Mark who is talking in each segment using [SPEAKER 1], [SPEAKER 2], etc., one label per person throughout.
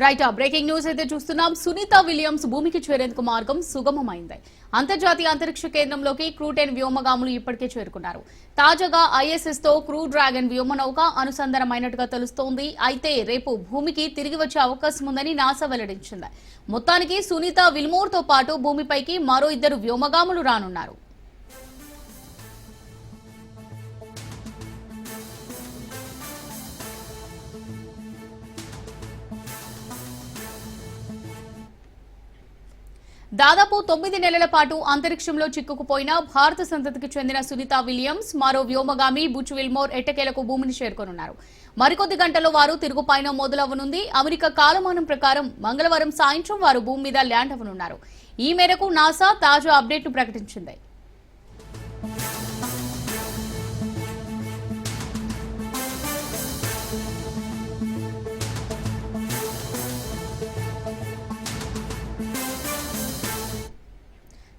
[SPEAKER 1] Right breaking news అయితే చూస్తున్నాం. Sunitha Williams భూమికి చేరేందుకు మార్గం సుగమమైంది. అంతర్జాతీయ అంతరిక్ష కేంద్రంలోకి క్రూ-10 వ్యోమగాములు ఇప్పటికే చేరుకున్నారు. తాజాగా ఐఎస్ఎస్ తో క్రూ డ్రాగన్ వ్యోమనౌక అనుసంధానమైనట్టుగా తెలుస్తోంది. అయితే రేపు భూమికి తిరిగి వచ్చే అవకాశం ఉందని నాసా వెల్లడించింది. మొత్తానికి సునీత విల్మోర్ తో పాటు భూమిపైకి మరో 2 వ్యోమగాములు రానున్నారు. దాదాపు 9 నెలల పాటు అంతరిక్షంలో చిక్కుకుపోయిన భారత సంతతికి చెందిన సునీత విలియమ్స్ మరో వ్యోమగామి బుచ్ విల్మోర్ ఎట్టకేలకు భూమిని చేరుకోనున్నారు. మరికొద్ది గంటల్లో వారు తిరుగు పయనం మొదలవనుంది. అమెరికా కాలమానం ప్రకారం మంగళవారం సాయంత్రం వారు భూమి మీద ల్యాండ్ అవనున్నారు. ఈ మేరకు నాసా తాజా అప్డేట్ను ప్రకటించింది.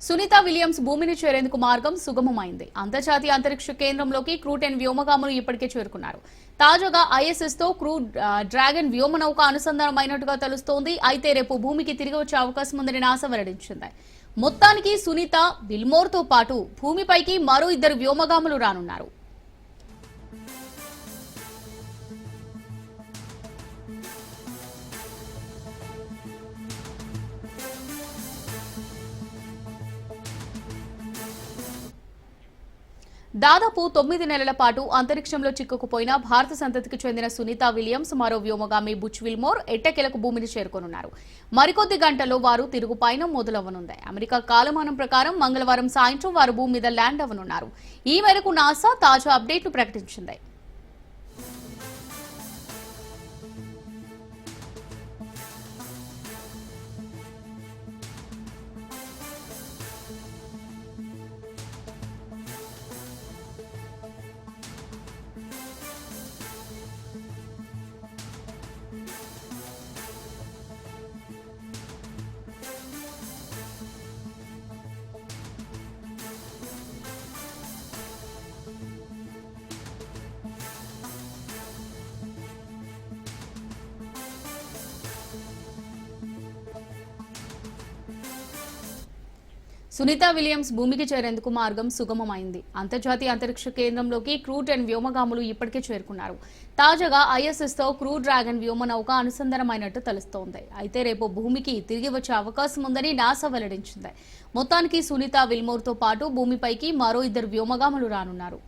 [SPEAKER 1] సునీత విలియమ్స్ భూమిని చేరేందుకు మార్గం సుగమమైంది. అంతర్జాతీయ అంతరిక్ష కేంద్రంలోకి క్రూ-10 వ్యోమగాములు ఇప్పటికే చేరుకున్నారు. తాజాగా ఐఎస్ఎస్ తో క్రూ డ్రాగన్ వ్యోమనౌక అనుసంధానమైనట్టుగా తెలుస్తోంది. అయితే రేపు భూమికి తిరిగి వచ్చే అవకాశం ఉందని నాసా వెల్లడించింది. మొత్తానికి సునీత విల్మోర్ తో పాటు భూమిపైకి మరో 2 వ్యోమగాములు రానున్నారు. దాదాపు 9 నెలల పాటు అంతరిక్షంలో చిక్కుకుపోయిన భారత సంతతికి చెందిన సునీత విలియమ్స్ మరో వ్యోమగామి బుచ్ విల్మోర్ ఎట్టకేలకు భూమిని చేరుకోనున్నారు. మరికొద్ది గంటల్లో వారు తిరుగు పయనం మొదలవనుంది. అమెరికా కాలమానం ప్రకారం మంగళవారం సాయంత్రం వారు భూమి మీద ల్యాండ్ అవనున్నారు. ఈ మేరకు నాసా తాజా అప్డేట్ను ప్రకటించింది. సునీత విలియమ్స్ భూమికి చేరేందుకు మార్గం సుగమమైంది. అంతర్జాతీయ అంతరిక్ష కేంద్రంలోకి క్రూ-10 వ్యోమగాములు ఇప్పటికే చేరుకున్నారు. తాజాగా ఐఎస్ఎస్ తో క్రూ డ్రాగన్ వ్యోమనౌక అనుసంధానమైనట్టు తెలుస్తోంది. అయితే రేపు భూమికి తిరిగి వచ్చే అవకాశం ఉందని నాసా వెల్లడించింది. మొత్తానికి సునీత విల్మోర్ తో పాటు భూమిపైకి మరో 2 వ్యోమగాములు రానున్నారు.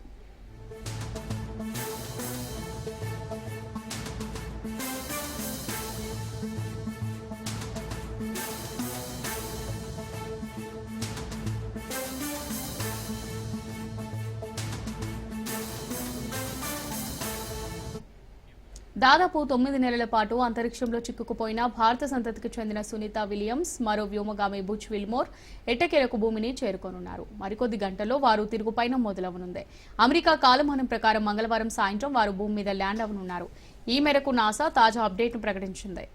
[SPEAKER 1] దాదాపు 9 నెలల పాటు అంతరిక్షంలో చిక్కుకుపోయిన భారత సంతతికి చెందిన సునీత విలియమ్స్ మరో వ్యోమగామి బుచ్ విల్మోర్ ఎట్టకేలకు భూమిని చేరుకోనున్నారు. మరికొద్ది గంటల్లో వారు తిరుగు పయనం మొదలవనుంది. అమెరికా కాలమానం ప్రకారం మంగళవారం సాయంత్రం వారు భూమి మీద ల్యాండ్ అవనున్నారు. ఈ మేరకు నాసా తాజా అప్డేట్ను ప్రకటించింది.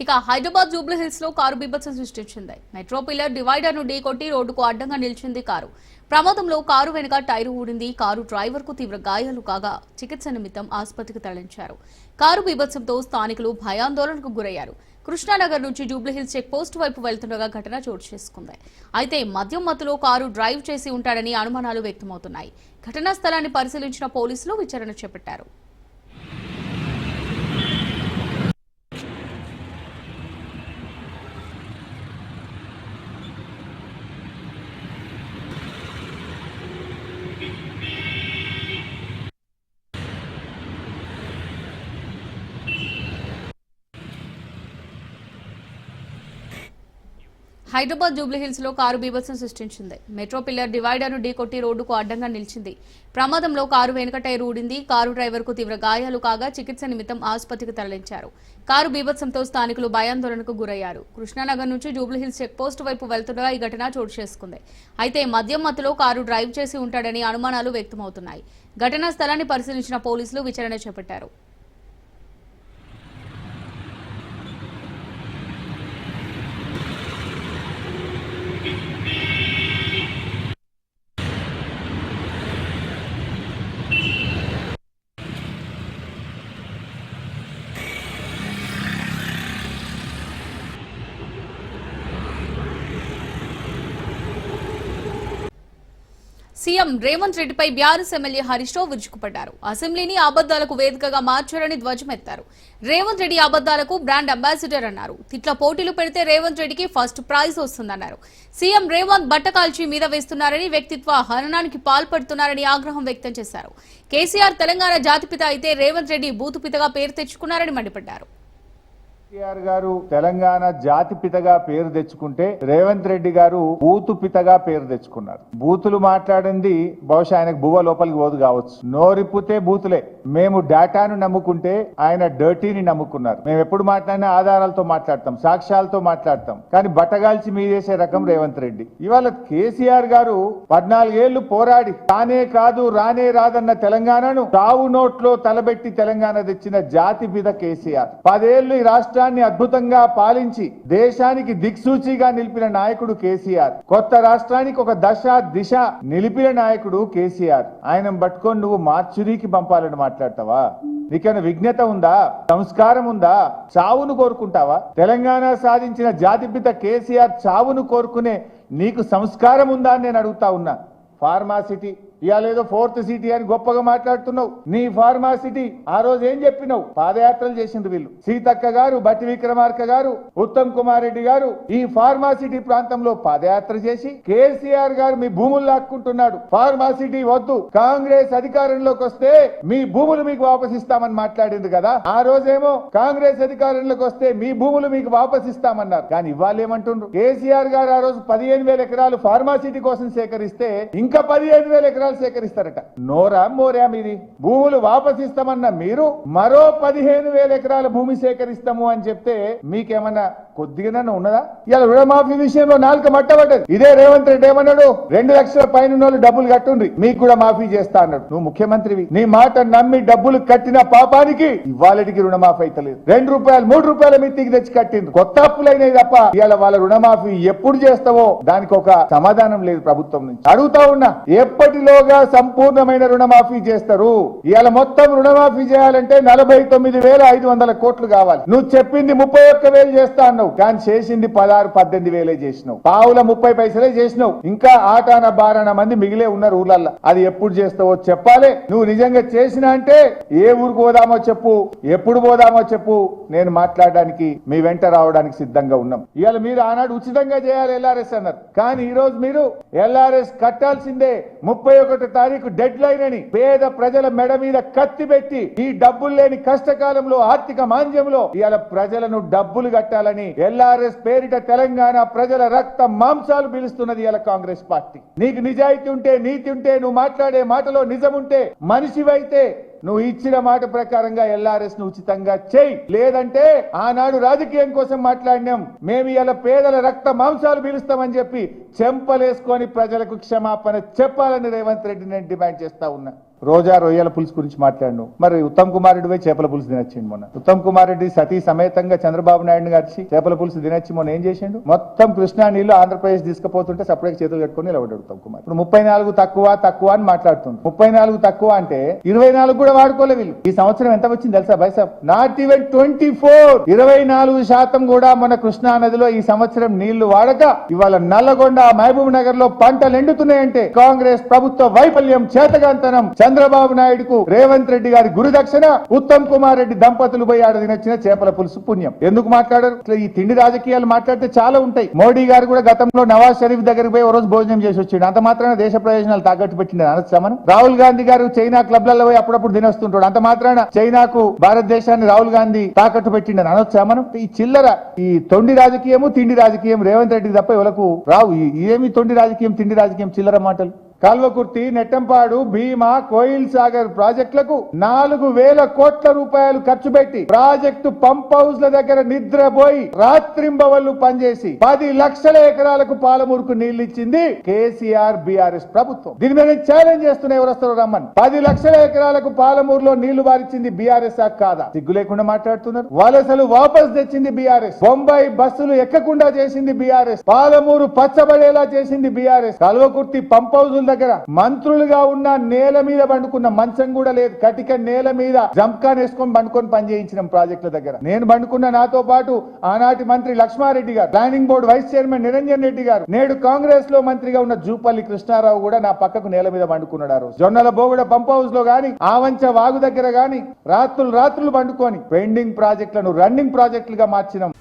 [SPEAKER 1] ఇక హైదరాబాద్ జూబ్లీ హిల్స్ లో కారు బీభత్సం సృష్టించింది. మెట్రో పిల్లర్ డివైడర్ ను ఢీకొట్టి రోడ్డుకు అడ్డంగా నిలిచింది కారు. ప్రమాదంలో కారు వెనుక టైరు ఊడింది. కారు డ్రైవర్ కు తీవ్ర గాయాలు కాగా చికిత్స నిమిత్తం ఆసుపత్రికి తరలించారు. కారు బీభత్సంతో స్థానికులు భయాందోళనకు గురయ్యారు. కృష్ణానగర్ నుంచి జూబ్లీహిల్స్ చెక్ పోస్ట్ వైపు వెళ్తుండగా ఘటన చోటు చేసుకుంది. అయితే మద్యం మత్తులో కారు డ్రైవ్ చేసి ఉంటాడని అనుమానాలు వ్యక్తమవుతున్నాయి. ఘటనా స్థలాన్ని పరిశీలించిన పోలీసులు విచారణ చేపట్టారు. హైదరాబాద్ జూబ్లీహిల్స్ లో కారు బీభత్సం సృష్టించింది. మెట్రో పిల్లర్ డివైడర్ ను ఢీకొట్టి రోడ్డుకు అడ్డంగా నిలిచింది. ప్రమాదంలో కారు వెనుక టైరు ఊడింది. కారు డ్రైవర్ కు తీవ్ర గాయాలు కాగా చికిత్స నిమిత్తం ఆసుపత్రికి తరలించారు. కారు బీభత్సంతో స్థానికులు భయాందోళనకు గురయ్యారు. కృష్ణానగర్ నుంచి జూబ్లీహిల్స్ చెక్ పోస్ట్ వైపు వెళ్తుండగా ఈ ఘటన చోటు చేసుకుంది. అయితే మద్యం మత్తులో కారు డ్రైవ్ చేసి ఉంటాడని అనుమానాలు వ్యక్తమవుతున్నాయి. ఘటనా స్థలాన్ని పరిశీలించిన పోలీసులు విచారణ చేపట్టారు. సీఎం రేవంత్ రెడ్డిపై బీఆర్ఎస్ ఎమ్మెల్యే హరీష్ రావు విరుచుకుపడ్డారు. అసెంబ్లీని అబద్దాలకు వేదికగా మార్చారని ధ్వజమెత్తారు. రేవంత్ రెడ్డి అబద్దాలకు బ్రాండ్ అంబాసిడర్ అన్నారు. తిట్ల పోటీలు పెడితే రేవంత్ రెడ్డికి ఫస్ట్ ప్రైజ్ వస్తుందన్నారు. సీఎం రేవంత్ బట్టకాల్చి మీద వేస్తున్నారని, వ్యక్తిత్వ హననానికి పాల్పడుతున్నారని ఆగ్రహం వ్యక్తం చేశారు. కేసీఆర్ తెలంగాణ జాతిపిత అయితే రేవంత్ రెడ్డి బూతుపితగా పేరు తెచ్చుకున్నారని మండిపడ్డారు.
[SPEAKER 2] కేసీఆర్ గారు తెలంగాణ జాతిపితగా పేరు తెచ్చుకుంటే రేవంత్ రెడ్డి గారు బూతు పితగా పేరు తెచ్చుకున్నారు. బూతులు మాట్లాడింది బహుశా ఆయనకు బువ్వ లోపలికి పోదు కావచ్చు. నోరిప్పితే బూతులే. మేము డేటాను నమ్ముకుంటే ఆయన డర్టీని నమ్ముకున్నారు. మేము ఎప్పుడు మాట్లాడినా ఆధారాలతో మాట్లాడతాం, సాక్ష్యాలతో మాట్లాడతాం. కానీ బట్టగాల్చి మీదేసే రకం రేవంత్ రెడ్డి. ఇవాళ కేసీఆర్ గారు 14 ఏళ్లు పోరాడి తానే కాదు రానే రాదన్న తెలంగాణను తావు నోట్లో తలబెట్టి తెలంగాణ తెచ్చిన జాతిపిత కేసీఆర్. 10 ఏళ్లు ఈ రాష్ట్రాన్ని అద్భుతంగా పాలించి దేశానికి దిక్సూచిగా నిలిపిన నాయకుడు కేసీఆర్. కొత్త రాష్ట్రానికి ఒక దశ దిశ నిలిపిన నాయకుడు కేసీఆర్. ఆయన పట్టుకొని నువ్వు మార్చురీకి పంపాలని మాట్లాడతావా? నీకేమైనా విజ్ఞత ఉందా? సంస్కారం ఉందా? చావును కోరుకుంటావా? తెలంగాణ సాధించిన జాతిపిత కేసీఆర్ చావును కోరుకునే నీకు సంస్కారం ఉందా అని నేను అడుగుతా ఉన్నా. ఫార్మాసిటీ ఇవాళ ఏదో 4th సిటీ అని గొప్పగా మాట్లాడుతున్నావు. నీ ఫార్మాసిటీ ఆ రోజు ఏం చెప్పినావు? పాదయాత్రలు చేసిండ్రు వీళ్ళు. సీతక్క గారు, బట్టి విక్రమార్క గారు, ఉత్తమ్ కుమార్ రెడ్డి గారు ఈ ఫార్మాసిటీ ప్రాంతంలో పాదయాత్ర చేసి కేసీఆర్ గారు మీ భూములు లాక్కుంటున్నాడు, ఫార్మాసిటీ వద్దు, కాంగ్రెస్ అధికారంలోకి వస్తే మీ భూములు మీకు వాపసిస్తామని మాట్లాడింది కదా. ఆ రోజేమో కాంగ్రెస్ అధికారంలోకి వస్తే మీ భూములు మీకు వాపసిస్తామన్నారు. కానీ ఇవాళ ఏమంటుండ్రు? కేసీఆర్ గారు ఆ రోజు 15,000 ఎకరాలు ఫార్మాసిటీ కోసం సేకరిస్తే ఇంకా 15,000 ఎకరాలు సేకరిస్తారట. నోరా మోరా మీది? భూములు వాపసిస్తామన్న మీరు మరో 15,000 ఎకరాల భూమి సేకరిస్తాము అని చెప్తే మీకేమన్నా కొద్దిగా ఉన్నదా? ఇలా రుణమాఫీ విషయంలో నాలుక మట్టబడ్డది. ఇదే రేవంత్ రెడ్డి ఏమన్నాడు? 2 లక్షల పైన డబ్బులు కట్టుండ్రి, మీకు కూడా మాఫీ చేస్తా అన్నాడు. నువ్వు ముఖ్యమంత్రివి, నీ మాట నమ్మి డబ్బులు కట్టిన పాపానికి ఇవాళకి రుణమాఫీ అయితలేదు. 2 రూపాయలు 3 రూపాయల మిత్తికి తెచ్చి కట్టింది. కొత్త అప్పులైనవి తప్ప ఇవాళ వాళ్ళ రుణమాఫీ ఎప్పుడు చేస్తావో దానికి ఒక సమాధానం లేదు ప్రభుత్వం నుంచి. అడుగుతా ఉన్నా, ఎప్పటిలోగా సంపూర్ణమైన రుణమాఫీ చేస్తారు? ఇవాళ మొత్తం రుణమాఫీ చేయాలంటే 49,500 కోట్లు కావాలి. నువ్వు చెప్పింది 31,000 చేస్తా అన్నావు, కానీ చేసింది 16-18 చేసినావు. పావుల 30 పైసలే చేసినావు. ఇంకా ఆటాన బారాన మంది మిగిలే ఉన్నారు ఊర్లల్లో. అది ఎప్పుడు చేస్తావో చెప్పాలి. నువ్వు నిజంగా చేసినా అంటే ఏ ఊరికి పోదామో చెప్పు, ఎప్పుడు పోదామో చెప్పు, నేను మాట్లాడడానికి మీ వెంట రావడానికి సిద్ధంగా ఉన్నాం. ఇవాళ మీరు ఆనాడు ఉచితంగా చేయాలి ఎల్ఆర్ఎస్ అన్నారు, కానీ ఈ రోజు మీరు ఎల్ఆర్ఎస్ కట్టాల్సిందే. 31 తారీఖు డెడ్ లైన్ అని పేద ప్రజల మెడ మీద కత్తి పెట్టి ఈ డబ్బులు లేని కష్టకాలంలో, ఆర్థిక మాంద్యంలో ఇవాళ ప్రజలను డబ్బులు కట్టాలని ఎల్ఆర్ఎస్ పేరిట తెలంగాణ ప్రజల రక్త మాంసాలు పిలుస్తున్నది ఇలా కాంగ్రెస్ పార్టీ. నీకు నిజాయితీ ఉంటే, నీతి ఉంటే, నువ్వు మాట్లాడే మాటలో నిజం ఉంటే, మనిషివైతే నువ్వు ఇచ్చిన మాట ప్రకారంగా ఎల్ఆర్ఎస్ ను ఉచితంగా చేయి. లేదంటే ఆనాడు రాజకీయం కోసం మాట్లాడినాం, మేము ఇలా పేదల రక్త మాంసాలు పీలుస్తామని చెప్పి చెంపలేసుకొని ప్రజలకు క్షమాపణ చెప్పాలని రేవంత్ రెడ్డి నేను డిమాండ్ చేస్తా ఉన్నా. రోజా రొయ్యల పులుసు గురించి మాట్లాడు. మరి ఉత్తమ్ కుమార్ రెడ్డి పోయి చేపల పులుసు తినొచ్చిండు మొన్న. ఉత్తమ్ కుమార్ రెడ్డి సతీ సమేతంగా చంద్రబాబు నాయుడు గారి చేపల పులుసు తినొచ్చి మొన్న ఏం చేసిండు? మొత్తం కృష్ణా నీళ్లు ఆంధ్రప్రదేశ్ తీసుకుపోతుంటే సపరేట్ చేతులు కట్టుకుని నిలబడ్డాడు ఉత్తమ్ కుమార్. ఇప్పుడు 34 తక్కువ అని మాట్లాడుతుంది. 34 తక్కువ అంటే 24 కూడా వాడుకోలే వీళ్ళు. ఈ సంవత్సరం ఎంత వచ్చింది తెలుసా బైసాబ్? Not even 24. 24% కూడా మన కృష్ణా నదిలో ఈ సంవత్సరం నీళ్లు వాడక ఇవాళ నల్లగొండ, మహబూబ్ నగర్ లో పంటలు ఎండుతున్నాయంటే కాంగ్రెస్ ప్రభుత్వ వైఫల్యం, చేతగాంతనం, చంద్రబాబు నాయుడుకు రేవంత్ రెడ్డి గారి గురుదక్షిణ, ఉత్తమ్ కుమార్ రెడ్డి దంపతులు పోయి ఆడ తినొచ్చిన చేపల పులుసు పుణ్యం. ఎందుకు మాట్లాడరు? ఇట్లా ఈ తిండి రాజకీయాలు మాట్లాడితే చాలా ఉంటాయి. మోడీ గారు కూడా గతంలో నవాజ్ షరీఫ్ దగ్గరికి పోయి ఓ రోజు భోజనం చేసి వచ్చిండు. అంత మాత్రాన దేశ ప్రయోజనాలు తాకట్టు పెట్టిండు అనొచ్చా మనం? రాహుల్ గాంధీ గారు చైనా క్లబ్లలో పోయి అప్పుడప్పుడు తినొస్తుంటాడు. అంత మాత్రాన చైనాకు భారతదేశాన్ని రాహుల్ గాంధీ తాకట్టు పెట్టిండని అనొచ్చా మనం? ఈ చిల్లర, ఈ తొండి రాజకీయము తిండి రాజకీయం రేవంత్ రెడ్డికి తప్ప ఎవరికి రావు. ఏమి తొండి రాజకీయం తిండి రాజకీయం చిల్లర మాటలు. కాల్వకుర్తి, నెట్టంపాడు, భీమా, కోయిల్ సాగర్ ప్రాజెక్టులకు 4,000 కోట్ల రూపాయలు ఖర్చు పెట్టి ప్రాజెక్టు పంప్ హౌస్ల దగ్గర నిద్రపోయి రాత్రింబవళ్లు పనిచేసి 10 లక్షల ఎకరాలకు పాలమూరుకు నీళ్లు ఇచ్చింది కేసీఆర్ బీఆర్ఎస్ ప్రభుత్వం. దీని మీద ఛాలెంజ్ చేస్తున్నా, ఎవరు వస్తారో రమ్మని. 10 లక్షల ఎకరాలకు పాలమూరులో నీళ్లు వారిచ్చింది బీఆర్ఎస్ కాదా? సిగ్గు లేకుండా మాట్లాడుతున్నారు. వలసలు వాపస్ తెచ్చింది బీఆర్ఎస్. బొంబాయి బస్సులు ఎక్కకుండా చేసింది బీఆర్ఎస్. పాలమూరు పచ్చబడేలా చేసింది బీఆర్ఎస్. కాల్వకుర్తి పంప్ హౌస్ దగ్గర మంత్రులుగా ఉన్న నేల మీద పండుకున్న మంచం కూడా లేదు. కటిక నేల మీద జంకాన్ వేసుకొని పండుకొని పనిచేయించిన ప్రాజెక్టుల దగ్గర నేను పండుకున్న, నాతో పాటు ఆనాటి మంత్రి లక్ష్మారెడ్డి గారు, planning board vice chairman Niranjan Reddy గారు, నేడు కాంగ్రెస్ లో మంత్రిగా ఉన్న జూపల్లి కృష్ణారావు కూడా నా పక్కకు నేల మీద పండుకున్నాడు. ఆ రోజు జొన్నల బోగుడ పంప్ హౌస్ లో గాని, ఆవంచ వాగు దగ్గర గాని రాత్రులు పండుకొని పెండింగ్ ప్రాజెక్టులను రన్నింగ్ ప్రాజెక్టులుగా మార్చినాం.